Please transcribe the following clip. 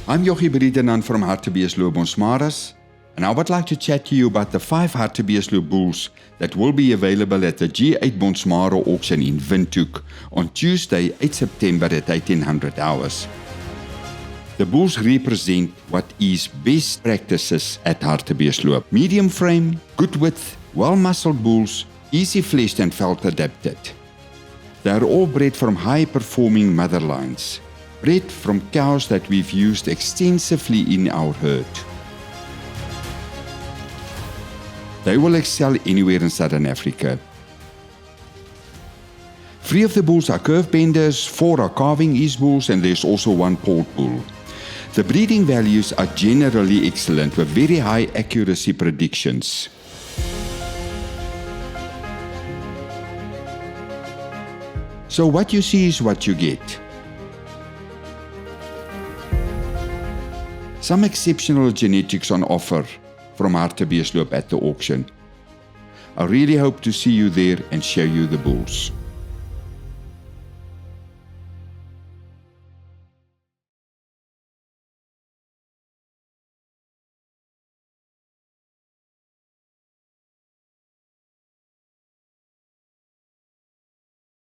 I'm Jochie Bredenan from Hartbeespoort Bonsmaras, and I would like to chat to you about the 5 Hartbeespoort bulls that will be available at the G8 Bonsmara auction in Windhoek on Tuesday, 8 September at 1800 hours. The bulls represent what is best practices at Hartbeespoort. Medium frame, good width, well-muscled bulls, easy fleshed and felt adapted. They are all bred from high-performing mother lines, bred from cows that we've used extensively in our herd. They will excel anywhere in Southern Africa. 3 of the bulls are curve benders, 4 are calving ease bulls, and there's also 1 port bull. The breeding values are generally excellent with very high accuracy predictions. So what you see is what you get. Some exceptional genetics on offer from Hartbeespoort at the auction. I really hope to see you there and show you the bulls.